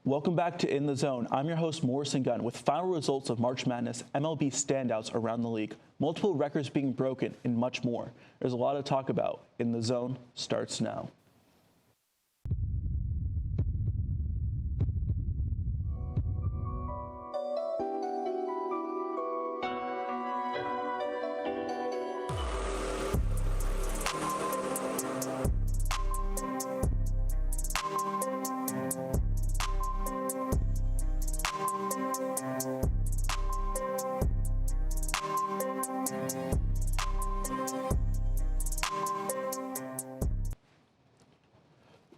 Welcome back to In the Zone. I'm your host, Morrison Gunn, with final results of March Madness, MLB standouts around the league, multiple records being broken, and much more. There's a lot to talk about. In the Zone starts now.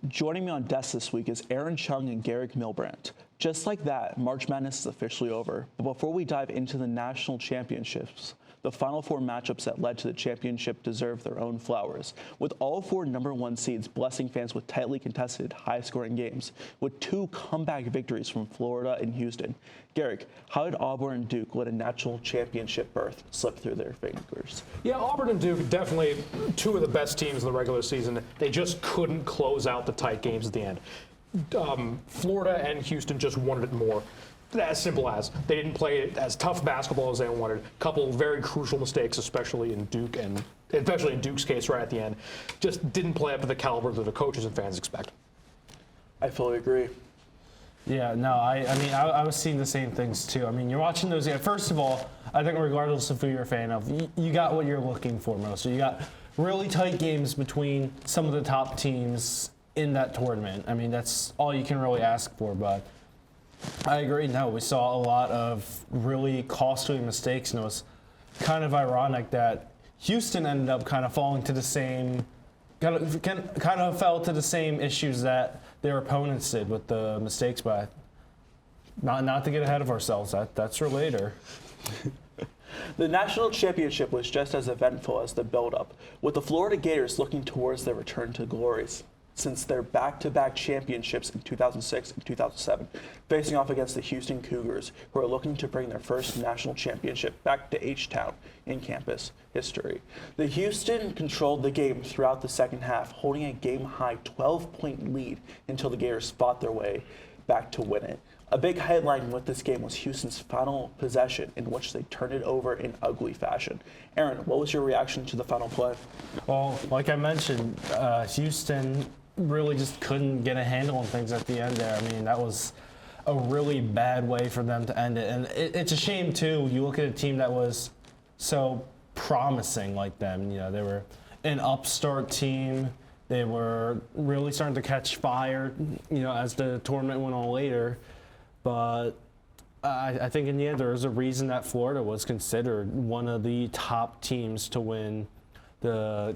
Joining me on desk this week is Chun and Gehrig Milbrandt. Just like that, March Madness is officially over. But before we dive into the national championships, the Final Four matchups that led to the championship deserve their own flowers, with all four #1 seeds blessing fans with tightly contested, high-scoring games, with two comeback victories from Florida and Houston. Gehrig, how did Auburn and Duke let a national championship berth slip through their fingers? Yeah, Auburn and Duke, definitely two of the best teams in the regular season. They just couldn't close out the tight games at the end. Florida and Houston just wanted it more. As simple as they didn't play as tough basketball as they wanted. A couple very crucial mistakes, especially in Duke's case right at the end. Just didn't play up to the caliber that the coaches and fans expect. I fully agree. Yeah, no, I was seeing the same things too. I mean, you're watching those games. First of all, I think regardless of who you're a fan of, you got what you're looking for most. So you got really tight games between some of the top teams in that tournament. I mean, that's all you can really ask for, but I agree. No, we saw a lot of really costly mistakes, and it was kind of ironic that Houston ended up kind of falling to the same, kind of fell to the same issues that their opponents did with the mistakes. But not to get ahead of ourselves. That's for later. The national championship was just as eventful as the build-up, with the Florida Gators looking towards their return to glories since their back-to-back championships in 2006 and 2007, facing off against the Houston Cougars, who are looking to bring their first national championship back to H-Town in campus history. The Houston controlled the game throughout the second half, holding a game-high 12-point lead until the Gators fought their way back to win it. A big headline with this game was Houston's final possession, in which they turned it over in ugly fashion. Aaron, what was your reaction to the final play? Well, like I mentioned, Houston really just couldn't get a handle on things at the end there. I mean, that was a really bad way for them to end it. And it's a shame, too. You look at a team that was so promising like them. You know, they were an upstart team. They were really starting to catch fire, you know, as the tournament went on later. But I think in the end, there was a reason that Florida was considered one of the top teams to win the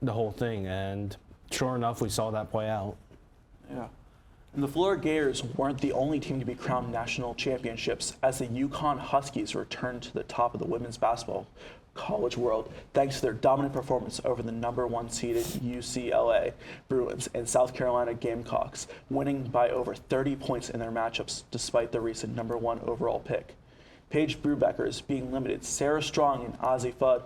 whole thing. And sure enough, we saw that play out. Yeah. And the Florida Gators weren't the only team to be crowned national championships, as the UConn Huskies returned to the top of the women's basketball college world thanks to their dominant performance over the #1 seeded UCLA Bruins and South Carolina Gamecocks, winning by over 30 points in their matchups despite the recent #1 overall pick. Paige Brubaker's being limited, Sarah Strong and Ozzie Fudd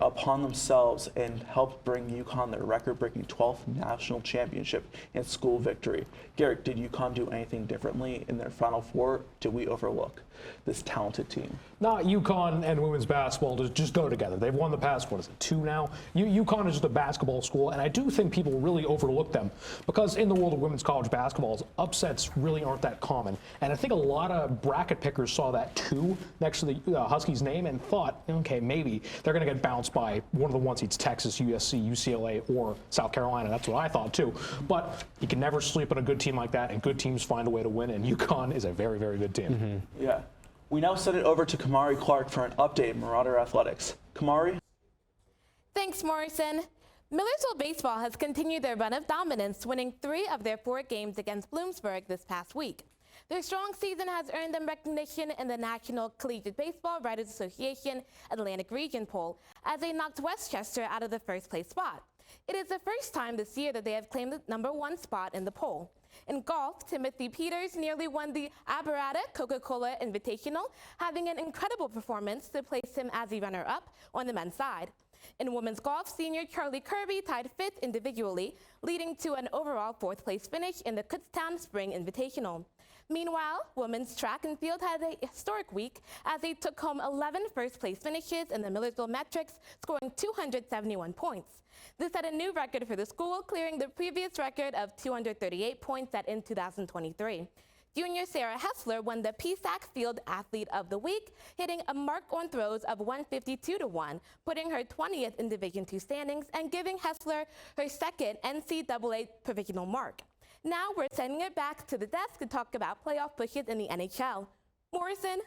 upon themselves and helped bring UConn their record-breaking 12th national championship and school victory. Gehrig, did UConn do anything differently in their Final Four? Did we overlook this talented team? No, UConn and women's basketball just go together. They've won the past, 2 now? UConn is just a basketball school, and I do think people really overlook them because in the world of women's college basketball, upsets really aren't that common. And I think a lot of bracket pickers saw that 2 next to the Huskies' name and thought, okay, maybe they're going to get bounced by one of the 1 seeds, Texas, USC, UCLA, or South Carolina. That's what I thought, too. But you can never sleep on a good team like that, and good teams find a way to win, and UConn is a very, very good team. Mm-hmm. Yeah. We now send it over to Kymari Clarke for an update in Marauder Athletics. Kymari? Thanks, Morrison. Millersville Baseball has continued their run of dominance, winning 3 of their 4 games against Bloomsburg this past week. Their strong season has earned them recognition in the National Collegiate Baseball Writers Association Atlantic Region poll, as they knocked Westchester out of the first-place spot. It is the first time this year that they have claimed the #1 spot in the poll. In golf, Timothy Peters nearly won the Alberta Coca-Cola Invitational, having an incredible performance to place him as the runner-up on the men's side. In women's golf, senior Charlie Kirby tied 5th individually, leading to an overall 4th-place finish in the Kutztown Spring Invitational. Meanwhile, women's track and field had a historic week as they took home 11 first-place finishes in the Millersville metrics, scoring 271 points. This set a new record for the school, clearing the previous record of 238 points set in 2023. Junior Sarah Hessler won the PSAC Field Athlete of the Week, hitting a mark on throws of 152-1, putting her 20th in Division II standings and giving Hessler her second NCAA provisional mark. Now we're sending it back to the desk to talk about playoff pushes in the NHL. Morrison?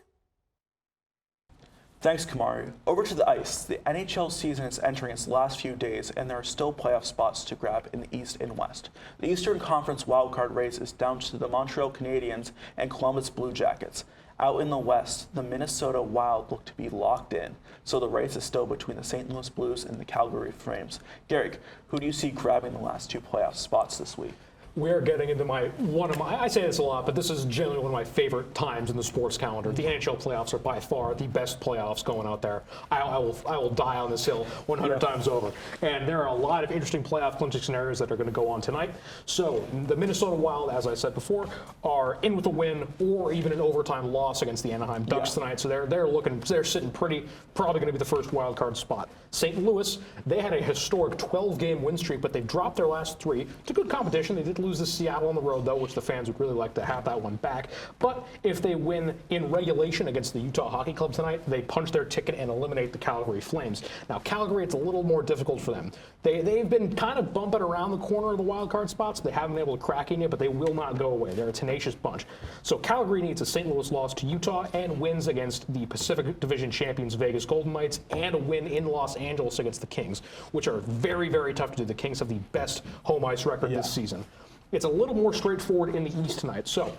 Thanks, Kymari. Over to the ice. The NHL season is entering its last few days, and there are still playoff spots to grab in the East and West. The Eastern Conference wildcard race is down to the Montreal Canadiens and Columbus Blue Jackets. Out in the West, the Minnesota Wild look to be locked in, so the race is still between the St. Louis Blues and the Calgary Flames. Gehrig, who do you see grabbing the last two playoff spots this week? We're getting into I say this a lot, but this is generally one of my favorite times in the sports calendar. The NHL playoffs are by far the best playoffs going out there. I will die on this hill 100 times over. And there are a lot of interesting playoff clinching scenarios that are going to go on tonight. So the Minnesota Wild, as I said before, are in with a win or even an overtime loss against the Anaheim Ducks tonight. So they're sitting pretty, probably going to be the first wild card spot. St. Louis, they had a historic 12-game win streak, but they've dropped their last three. It's a good competition. They did lose to Seattle on the road, though, which the fans would really like to have that one back. But if they win in regulation against the Utah Hockey Club tonight, they punch their ticket and eliminate the Calgary Flames. Now, Calgary, it's a little more difficult for them. They've been kind of bumping around the corner of the wild card spots. They haven't been able to crack in yet, but they will not go away. They're a tenacious bunch. So Calgary needs a St. Louis loss to Utah and wins against the Pacific Division champions Vegas Golden Knights and a win in Los Angeles against the Kings, which are very, very tough to do. The Kings have the best home ice record this season. It's a little more straightforward in the East tonight. So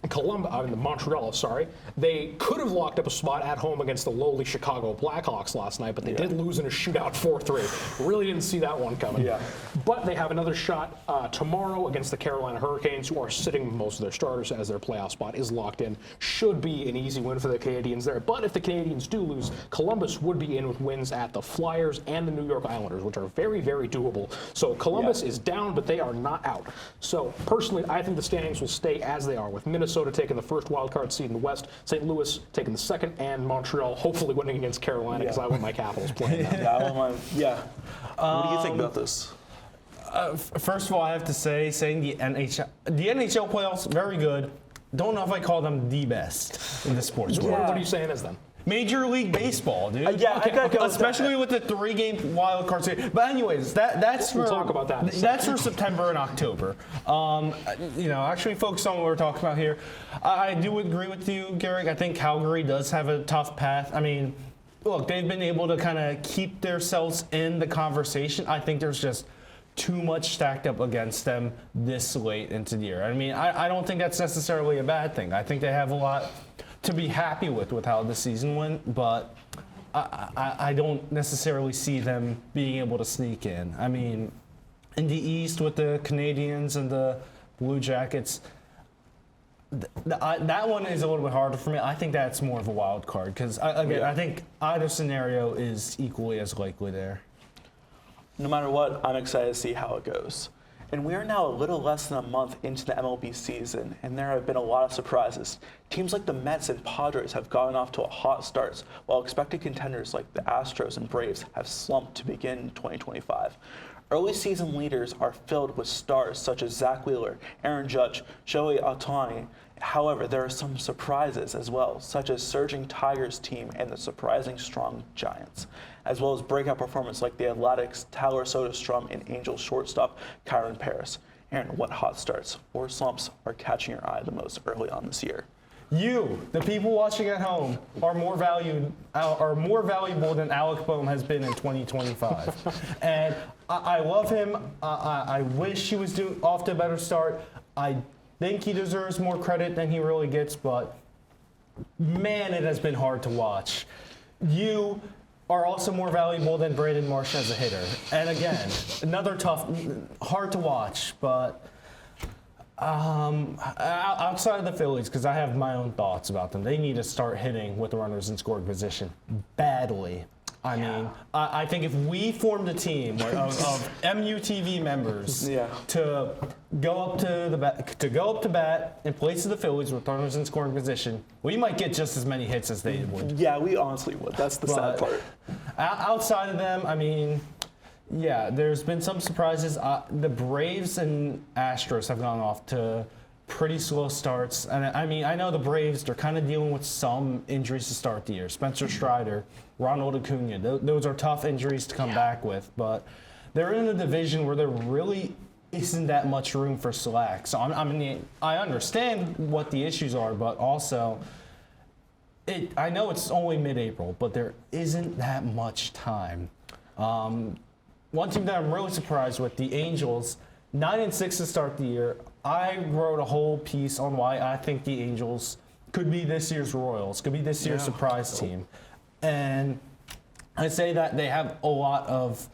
Montreal, they could have locked up a spot at home against the lowly Chicago Blackhawks last night, but they did lose in a shootout 4-3. Really didn't see that one coming. Yeah. But they have another shot tomorrow against the Carolina Hurricanes, who are sitting most of their starters as their playoff spot is locked in. Should be an easy win for the Canadiens there. But if the Canadiens do lose, Columbus would be in with wins at the Flyers and the New York Islanders, which are very, very doable. So Columbus is down, but they are not out. So personally, I think the standings will stay as they are, with Minnesota taking the first wild card seed in the West, St. Louis taking the second, and Montreal hopefully winning against Carolina because I want my Capitals playing that. What do you think about this? First of all, I have to say, saying the NHL playoffs, very good. Don't know if I call them the best in the sports world. What are you saying is then? Major League Baseball, dude. Okay. Especially with the 3-game wild card series. But anyways, that's we'll talk about that. That's for September and October. Actually focus on what we're talking about here. I do agree with you, Gehrig. I think Calgary does have a tough path. I mean, look, they've been able to kind of keep themselves in the conversation. I think there's just too much stacked up against them this late into the year. I mean, I don't think that's necessarily a bad thing. I think they have a lot to be happy with how the season went, but I don't necessarily see them being able to sneak in. I mean, in the East with the Canadiens and the Blue Jackets, that one is a little bit harder for me. I think that's more of a wild card because, I think either scenario is equally as likely there. No matter what, I'm excited to see how it goes. And we are now a little less than a month into the MLB season, and there have been a lot of surprises. Teams like the Mets and Padres have gotten off to a hot start, while expected contenders like the Astros and Braves have slumped to begin 2025. Early season leaders are filled with stars such as Zach Wheeler, Aaron Judge, Shohei Ohtani. However, there are some surprises as well, such as surging Tigers team and the surprising strong Giants, as well as breakout performance like the Athletics, Tyler Soderstrom, and Angels shortstop Kyron Paris. Aaron, what hot starts or slumps are catching your eye the most early on this year? You, the people watching at home, are more valuable than Alec Boehm has been in 2025. And I love him. I wish he was off to a better start. I think he deserves more credit than he really gets, but man, it has been hard to watch. You are also more valuable than Brandon Marsh as a hitter. And again, another hard to watch, but outside of the Phillies, because I have my own thoughts about them, they need to start hitting with runners in scoring position badly. I mean, I think if we formed a team of MUTV members to go up to bat in place of the Phillies with runners in scoring position, we might get just as many hits as they would. Yeah, we honestly would. That's the sad part. Outside of them, I mean, yeah, there's been some surprises. The Braves and Astros have gone off to pretty slow starts. And I mean, I know the Braves, they're kind of dealing with some injuries to start the year. Spencer Strider, Ronald Acuna, those are tough injuries to come back with. But they're in a division where there really isn't that much room for slack. So, I mean, I understand what the issues are, but also, I know it's only mid-April, but there isn't that much time. One team that I'm really surprised with, the Angels, 9-6 to start the year. I wrote a whole piece on why I think the Angels could be this year's Royals, could be this year's surprise team. And I say that they have a lot of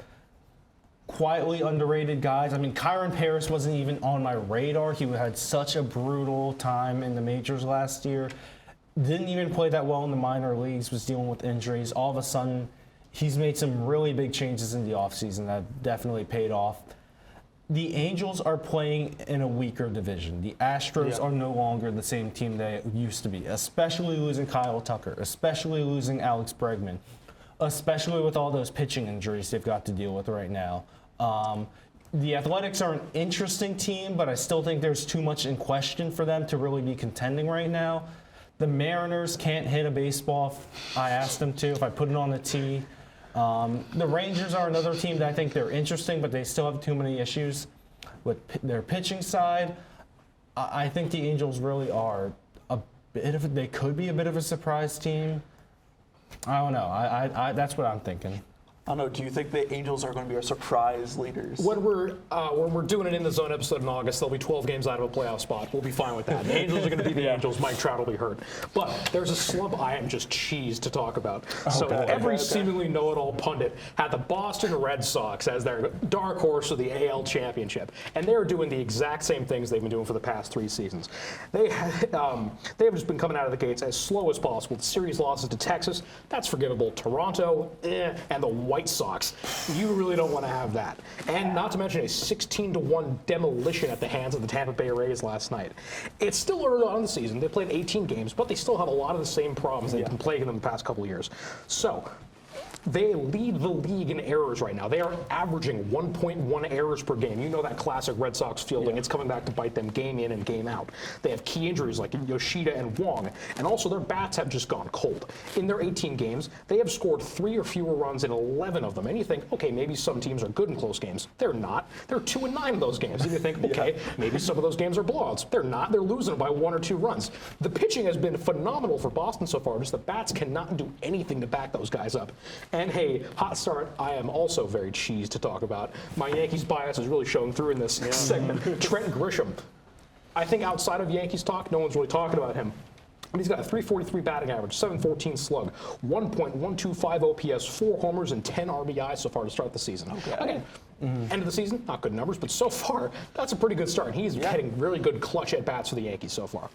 quietly underrated guys. I mean, Kyron Paris wasn't even on my radar. He had such a brutal time in the majors last year. Didn't even play that well in the minor leagues, was dealing with injuries. All of a sudden, he's made some really big changes in the offseason that definitely paid off. The Angels are playing in a weaker division. The Astros are no longer the same team they used to be, especially losing Kyle Tucker, especially losing Alex Bregman, especially with all those pitching injuries they've got to deal with right now. The Athletics are an interesting team, but I still think there's too much in question for them to really be contending right now. The Mariners can't hit a baseball if I asked them to, if I put it on the tee. The Rangers are another team that I think they're interesting, but they still have too many issues with their pitching side. I think the Angels really are they could be a bit of a surprise team. I don't know. That's what I'm thinking. I don't know. Do you think the Angels are going to be our surprise leaders? When we're doing an In the Zone episode in August, there'll be 12 games out of a playoff spot. We'll be fine with that. The Angels are going to be the Angels. Mike Trout will be hurt. But there's a slump I am just cheesed to talk about. Every seemingly know-it-all pundit had the Boston Red Sox as their dark horse of the AL Championship, and they're doing the exact same things they've been doing for the past 3 seasons. They have just been coming out of the gates as slow as possible. The series losses to Texas, that's forgivable. Toronto, and the White Sox. You really don't want to have that. And not to mention a 16-1 demolition at the hands of the Tampa Bay Rays last night. It's still early on in the season. They played 18 games, but they still have a lot of the same problems that have been plaguing them the past couple of years. So, they lead the league in errors right now. They are averaging 1.1 errors per game. You know that classic Red Sox fielding. It's coming back to bite them game in and game out. They have key injuries like Yoshida and Wong, and also their bats have just gone cold. In their 18 games, they have scored 3 or fewer runs in 11 of them. And you think, okay, maybe some teams are good in close games. They're not. They're 2-9 in those games. And you think, okay, maybe some of those games are blowouts. They're not. They're losing by 1 or 2 runs. The pitching has been phenomenal for Boston so far. Just the bats cannot do anything to back those guys up. And hey, hot start, I am also very cheesed to talk about. My Yankees bias is really showing through in this segment. Trent Grisham. I think outside of Yankees talk, no one's really talking about him. He's got a 343 batting average, 714 slug, 1.125 OPS, 4 homers, and 10 RBI so far to start the season. Okay. End of the season, not good numbers, but so far, that's a pretty good start. He's hitting really good clutch at-bats for the Yankees so far.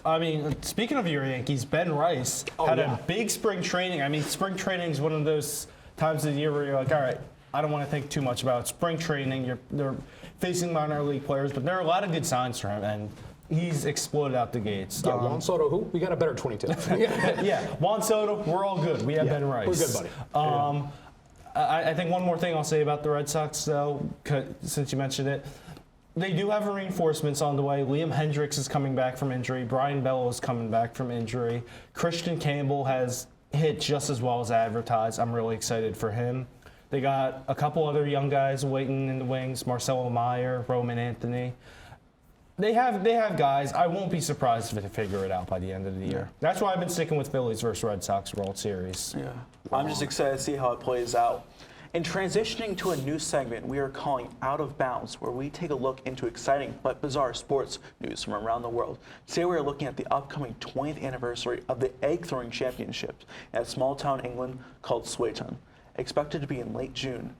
I mean, speaking of your Yankees, Ben Rice had a big spring training. I mean, spring training is one of those times of the year where you're like, all right, I don't want to think too much about spring training. They're facing minor league players, but there are a lot of good signs for him, and he's exploded out the gates. Yeah, Juan Soto, who? We got a better 22. Yeah, Juan Soto, we're all good. We have Ben Rice. We're good, buddy. I think one more thing I'll say about the Red Sox, though, since you mentioned it, they do have reinforcements on the way. Liam Hendricks is coming back from injury. Brian Bello is coming back from injury. Christian Campbell has hit just as well as advertised. I'm really excited for him. They got a couple other young guys waiting in the wings, Marcelo Meyer, Roman Anthony. They have guys. I won't be surprised if they figure it out by the end of the year. That's why I've been sticking with Phillies versus Red Sox World Series. Yeah, I'm just excited to see how it plays out. In transitioning to a new segment we are calling Out of Bounds, where we take a look into exciting but bizarre sports news from around the world. Today we are looking at the upcoming 20th anniversary of the Egg Throwing Championships at a small town in England called Swayton. Expected to be in late June.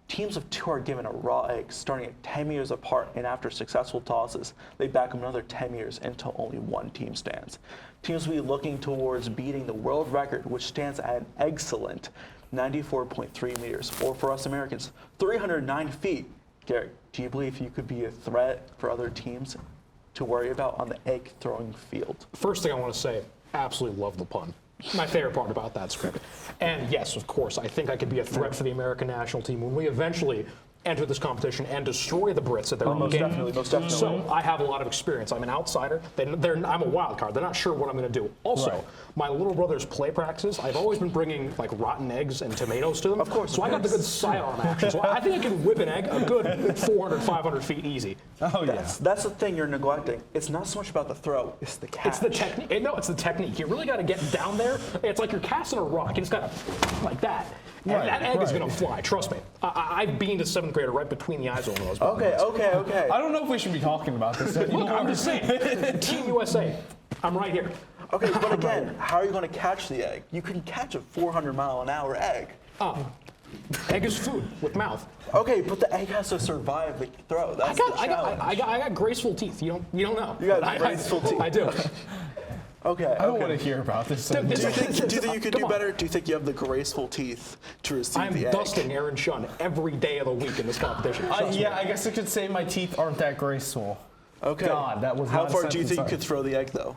Teams of 2 are given a raw egg starting at 10 meters apart, and after successful tosses, they back another 10 meters until only one team stands. Teams will be looking towards beating the world record, which stands at an excellent 94.3 meters, or for us Americans, 309 feet. Gehrig, do you believe you could be a threat for other teams to worry about on the egg throwing field? First thing I want to say, absolutely love the pun. My favorite part about that script. And yes, of course, I think I could be a threat for the American national team when we eventually enter this competition and destroy the Brits at their own most game. definitely, most definitely. So I have a lot of experience. I'm an outsider. I'm a wild card. They're not sure what I'm going to do. Also, my little brother's play practices, I've always been bringing like rotten eggs and tomatoes to them. Of course. So I got the good sidearm action. So I think I can whip an egg a good 400, 500 feet easy. Oh, yeah. That's the thing you're neglecting. It's not so much about the throw, it's the catch. It's the technique. No, it's the technique. You really got to get down there. It's like you're casting a rock. You just got to like that. And that egg is going to fly. Trust me. I've beamed a 7th grader right between the eyes on those. Okay. I don't know if we should be talking about this anymore. Look, I'm just saying. Team USA. I'm right here. Okay, but again, how are you going to catch the egg? You can catch a 400-mile-an-hour egg. Egg is food with mouth. Okay, but the egg has to survive the throw. That's the challenge. I got graceful teeth. You don't know. You got graceful teeth. I do. Okay. I don't want to hear about this. Do you think you could do better? Do you think you have the graceful teeth to receive I'm the egg? dusting Aaron Chun every day of the week in this competition. Yeah, I guess I could say my teeth aren't that graceful. Okay. God, that was How not a far do you think you sentence. could throw the egg, though?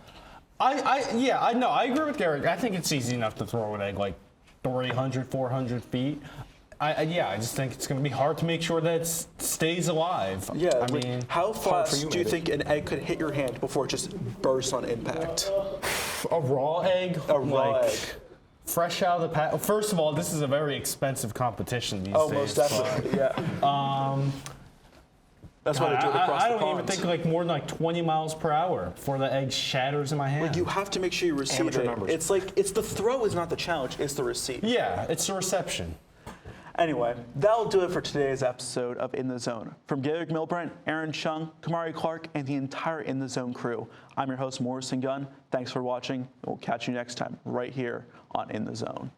I know. I agree with Gehrig. I think it's easy enough to throw an egg like 300, 400 feet. I just think it's going to be hard to make sure that it stays alive. Yeah. I mean, how fast do you maybe. think an egg could hit your hand before it just bursts on impact? a raw egg, A raw egg. fresh out of the pack. First of all, this is a very expensive competition these days. Oh, most definitely. Yeah. That's why they do it across I the don't even ponds. think like more than like 20 miles per hour before the egg shatters in my hand. Like you have to make sure you receive Amateur it. numbers. It's the throw is not the challenge, it's the receive. Yeah, it's the reception. Anyway, that'll do it for today's episode of In the Zone. From Gehrig, Milbrandt, Aaron Chun, Kymari, Clarke, and the entire In the Zone crew, I'm your host, Morrison Gunn. Thanks for watching. We'll catch you next time right here on In the Zone.